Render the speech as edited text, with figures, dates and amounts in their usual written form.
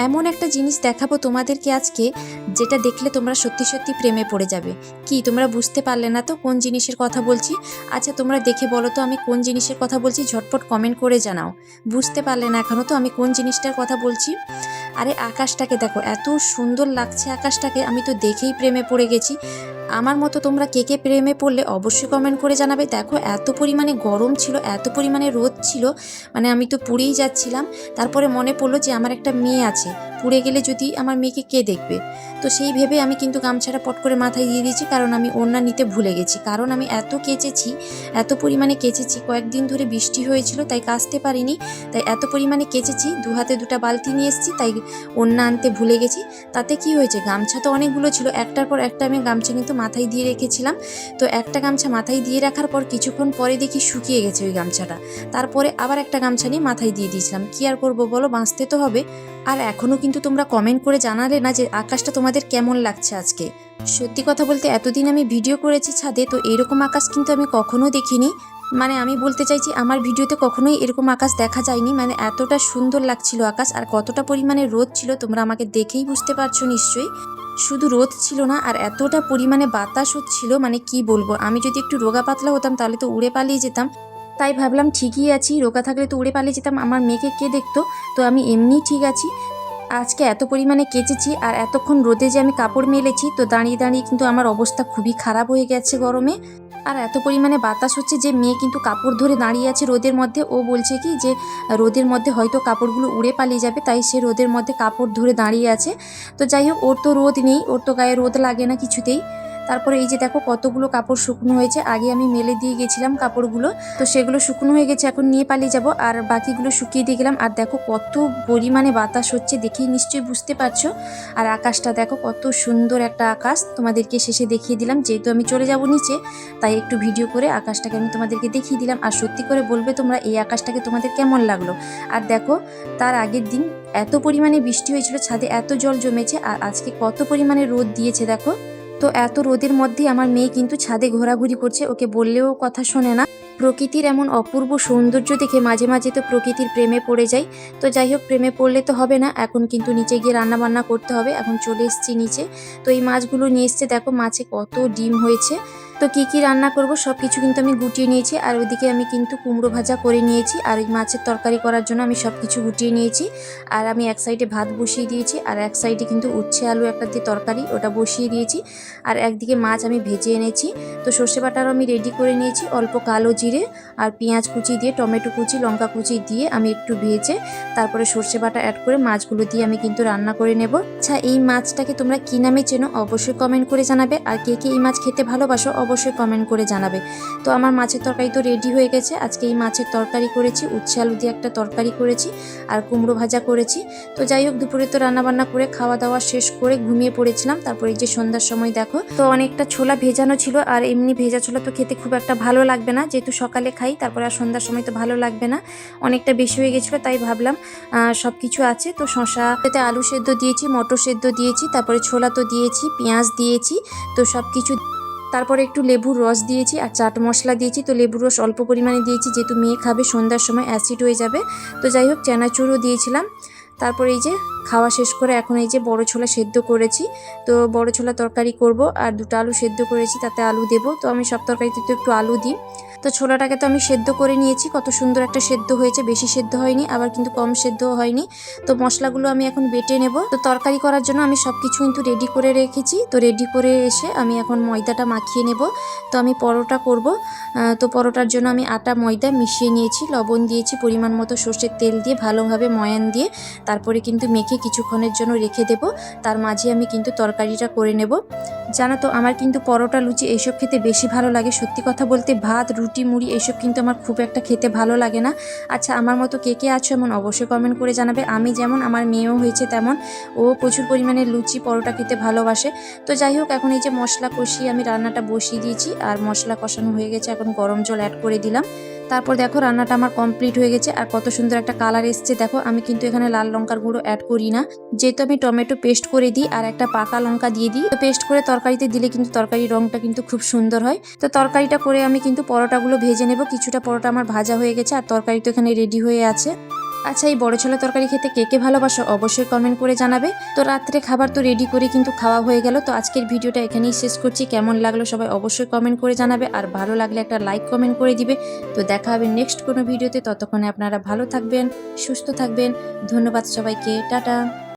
এমন একটা জিনিস দেখাবো তোমাদেরকে আজকে, যেটা দেখলে তোমরা সত্যি সত্যি প্রেমে পড়ে যাবে। কি তোমরা বুঝতে পারলে না তো কোন জিনিসের কথা বলছি? আচ্ছা তোমরা দেখে বলো তো আমি কোন জিনিসের কথা বলছি, ঝটপট কমেন্ট করে জানাও। বুঝতে পারলে না এখনো তো আমি কোন জিনিসটার কথা বলছি? আরে আকাশটাকে দেখো, এত সুন্দর লাগছে আকাশটাকে, আমি তো দেখেই প্রেমে পড়ে গেছি। আমার মতো তোমরা কে কে প্রেমে পড়লে অবশ্যই কমেন্ট করে জানাবে। দেখো এত পরিমাণে গরম ছিল, এত পরিমাণে রোদ ছিল, মানে আমি তো পুড়েই যাচ্ছিলাম। তারপরে মনে পড়লো যে আমার একটা মেয়ে আছে, পুড়ে গেলে যদি আমার মেয়েকে কে দেখবে। তো সেই ভেবে আমি কিন্তু গামছাটা পট করে মাথায় দিয়ে দিয়েছি, কারণ আমি ওড়না নিতে ভুলে গেছি। কারণ আমি এত কেচেছি, এত পরিমাণে কেচেছি, কয়েকদিন ধরে বৃষ্টি হয়েছিল তাই কাচতে পারিনি, তাই এত পরিমাণে কেচেছি। দু হাতে দুটা বালতি নিয়ে এসেছি, তাই ওড়না আনতে ভুলে গেছি। তাতে কি হয়েছে, গামছা তো অনেকগুলো ছিল, একটার পর একটা আমি গামছা কিন্তু মাথায় দিয়ে রেখেছিলাম। তো একটা গামছা মাথায় দিয়ে রাখার পর কিছুক্ষণ পরে দেখি শুকিয়ে গেছে ওই গামছাটা। তারপরে আবার একটা গামছা নিয়ে মাথায় দিয়ে দিয়েছিলাম। কি আর করবো বলো, বাঁচতে তো হবে। আর এখনও কিন্তু তোমরা কমেন্ট করে জানালে না যে আকাশটা তোমাদের কেমন লাগছে আজকে। সত্যি কথা বলতে এতদিন আমি ভিডিও করেছি ছাদে, তো এরকম আকাশ কিন্তু আমি কখনো দেখিনি। মানে আমি বলতে চাইছি আমার ভিডিওতে কখনোই এরকম আকাশ দেখা যায়নি। মানে এতটা সুন্দর লাগছিল আকাশ, আর কতটা পরিমাণে রোদ ছিল তোমরা আমাকে দেখেই বুঝতে পারছো নিশ্চয়ই। শুধু রোদ ছিল না, আর এতটা পরিমাণে বাতাস হচ্ছিল, মানে কি বলবো। আমি যদি একটু রোগা পাতলা হতাম তাহলে তো উড়ে পালিয়ে যেতাম। তাই ভাবলাম ঠিকই আছি, রোগা থাকলে তো উড়ে পালিয়ে যেতাম, আমার মেয়েকে কে দেখতো। তো আমি এমনিই ঠিক আছি। আজকে এত পরিমাণে কেচেছি, আর এতক্ষণ রোদে যে আমি কাপড় মেলেছি, তো দাঁড়িয়ে দাঁড়িয়ে কিন্তু আমার অবস্থা খুবই খারাপ হয়ে গেছে গরমে। আর এত পরিমাণে বাতাস হচ্ছে যে মেয়ে কিন্তু কাপড় ধরে দাঁড়িয়ে আছে রোদের মধ্যে। ও বলছে কি যে রোদের মধ্যে হয়তো কাপড়গুলো উড়ে পালিয়ে যাবে, তাই সে রোদের মধ্যে কাপড় ধরে দাঁড়িয়ে আছে। তো যাই হোক, ওর তো রোদ নেই, ওর তো গায়ে রোদ লাগে না কিছুতেই। তারপরে এই যে দেখো কতগুলো কাপড় শুকনো হয়েছে, আগে আমি মেলে দিয়ে গেছিলাম কাপড়গুলো, তো সেগুলো শুকনো হয়ে গেছে, এখন নিয়ে পালিয়ে যাব। আর বাকিগুলো শুকিয়ে দিয়ে গেলাম। আর দেখো কত পরিমাণে বাতাস হচ্ছে, দেখেই নিশ্চয়ই বুঝতে পারছো। আর আকাশটা দেখো কত সুন্দর একটা আকাশ, তোমাদেরকে শেষে দেখিয়ে দিলাম। যেহেতু আমি চলে যাব নিচে, তাই একটু ভিডিও করে আকাশটাকে আমি তোমাদেরকে দেখিয়ে দিলাম। আর সত্যি করে বলবে তোমরা এই আকাশটাকে তোমাদের কেমন লাগলো। আর দেখো তার আগের দিন এত পরিমাণে বৃষ্টি হয়েছিল, ছাদে এত জল জমেছে, আর আজকে কত পরিমাণে রোদ দিয়েছে দেখো। তো এত রোদের মধ্যে আমার মেয়ে কিন্তু ছাদে ঘোরাঘুরি করছে, ওকে বললেও কথা শোনে না। প্রকৃতির এমন অপূর্ব সৌন্দর্য দেখে মাঝে মাঝে তো প্রকৃতির প্রেমে পড়ে যাই। তো যাই হোক, প্রেমে পড়লে তো হবে না, এখন কিন্তু নিচে গিয়ে রান্না বান্না করতে হবে। এখন চলে এসেছি নিচে। তো এই মাছগুলো নিয়ে এসছে, দেখো মাছে কত ডিম হয়েছে। তো কি কি রান্না করব সব কিছু কিন্তু আমি গুটিয়ে নিয়েছি। আর ওইদিকে আমি কিন্তু কুমড়ো ভাজা করে নিয়েছি, আর ওই মাছের তরকারি করার জন্য আমি সব কিছু গুটিয়ে নিয়েছি। আর আমি এক সাইডে ভাত বসিয়ে দিয়েছি, আর এক সাইডে কিন্তু উচ্ছে আলু একটা দিয়ে তরকারি, ওটা বসিয়ে দিয়েছি। আর একদিকে মাছ আমি ভেজে এনেছি। তো সর্ষে বাটারও আমি রেডি করে নিয়েছি, অল্প কালো জিরে আর পেঁয়াজ কুচি দিয়ে, টমেটো কুচি, লঙ্কা কুচি দিয়ে আমি একটু ভেজে তারপরে সর্ষে বাটা অ্যাড করে মাছগুলো দিয়ে আমি কিন্তু রান্না করে নেব। আচ্ছা এই মাছটাকে তোমরা কী নামে চেনো অবশ্যই কমেন্ট করে জানাবে। আর কে কে এই মাছ খেতে ভালোবাসো অবশ্যই কমেন্ট করে জানাবে। তো আমার মাছের তরকারি তো রেডি হয়ে গেছে। আজকে এই মাছের তরকারি করেছি, উচ্ছে আলু দিয়ে একটা তরকারি করেছি, আর কুমড়ো ভাজা করেছি। তো যাই হোক, দুপুরে তো রান্নাবান্না করে খাওয়া দাওয়া শেষ করে ঘুমিয়ে পড়েছিলাম। তারপরে এই যে সন্ধ্যার সময় দেখো, তো অনেকটা ছোলা ভেজানো ছিল, আর এমনি ভেজা ছোলা তো খেতে খুব একটা ভালো লাগবে না, যেহেতু সকালে খাই, তারপরে আর সন্ধ্যার সময় তো ভালো লাগবে না, অনেকটা বেশি হয়ে গেছিলো। তাই ভাবলাম সব কিছু আছে, তো শশা এতে আলু সেদ্ধ দিয়েছি, মটর সেদ্ধ দিয়েছি, তারপরে ছোলা তো দিয়েছি, পেঁয়াজ দিয়েছি, তো সব কিছু। তারপরে একটু লেবুর রস দিয়েছি আর চাট মশলা দিয়েছি। তো লেবুর রস অল্প পরিমাণে দিয়েছি, যেহেতু মেয়ে খাবে, সন্ধ্যার সময় অ্যাসিড হয়ে যাবে। তো যাই হোক, চানাচুরও দিয়েছিলাম। তারপরে এই যে খাওয়া শেষ করে এখন এই যে বড় ছোলা সেদ্ধ করেছি, তো বড় ছোলা তরকারি করব। আর দুটো আলু সেদ্ধ করেছি, তাতে আলু দেবো। তো আমি সব তরকারিতে তো একটু আলু দিই। তো ছোলাটাকে তো আমি সেদ্ধ করে নিয়েছি, কত সুন্দর একটা সেদ্ধ হয়েছে, বেশি সেদ্ধ হয়নি আবার কিন্তু কম সেদ্ধও হয়নি। তো মশলাগুলো আমি এখন বেটে নেব। তো তরকারি করার জন্য আমি সব কিছু কিন্তু রেডি করে রেখেছি। তো রেডি করে এসে আমি এখন ময়দাটা মাখিয়ে নেব। তো আমি পরোটা করব। তো পরোটার জন্য আমি আটা ময়দা মিশিয়ে নিয়েছি, লবণ দিয়েছি পরিমাণ মতো, সর্ষের তেল দিয়ে ভালোভাবে ময়ান দিয়ে তারপরে কিন্তু মেখে কিছুক্ষণের জন্য রেখে দেব। তার মাঝে আমি কিন্তু তরকারিটা করে নেব। জানো তো আমার কিন্তু পরোটা লুচি এইসব খেতে বেশি ভালো লাগে। সত্যি কথা বলতে ভাত রুটি মুড়ি এইসব কিন্তু আমার খুব একটা খেতে ভালো লাগে না। আচ্ছা আমার মতো কে কে আছো এমন অবশ্যই কমেন্ট করে জানাবে। আমি যেমন, আমার মেয়েও হয়েছে তেমন, ও প্রচুর পরিমাণে লুচি পরোটা খেতে ভালোবাসে। তো যাই হোক, এখন এই যে মশলা কষিয়ে আমি রান্নাটা বসিয়ে দিয়েছি, আর মশলা কষানো হয়ে গেছে, এখন গরম জল অ্যাড করে দিলাম। তারপর দেখো রান্নাটা আমার কমপ্লিট হয়ে গেছে, আর কত সুন্দর একটা কালার এসছে দেখো। আমি কিন্তু এখানে লাল লঙ্কার গুঁড়ো অ্যাড করি না, যেহেতু আমি টমেটো পেস্ট করে দিই আর একটা পাকা লঙ্কা দিয়ে দিই। তো পেস্ট করে তরকারিতে দিলে কিন্তু তরকারির রঙটা কিন্তু খুব সুন্দর হয়। তো তরকারিটা করে আমি কিন্তু পরোটাগুলো ভেজে নেব। কিছুটা পরোটা আমার ভাজা হয়ে গেছে, আর তরকারি তো এখানে রেডি হয়ে আছে। আচ্ছা, এই বড় ছোলা তরকারি খেতে কে কে ভালোবাসো অবশ্যই কমেন্ট করে জানাবে। তো রাত্রে খাবার তো রেডি করে কিন্তু খাওয়া হয়ে গেল। তো আজকের ভিডিওটা এখানেই শেষ করছি। কেমন লাগলো সবাই অবশ্যই কমেন্ট করে জানাবে, আর ভালো লাগলে একটা লাইক কমেন্ট করে দিবে। তো দেখা হবে নেক্সট কোনো ভিডিওতে, ততক্ষণে আপনারা ভালো থাকবেন, সুস্থ থাকবেন। ধন্যবাদ সবাইকে, টাটা।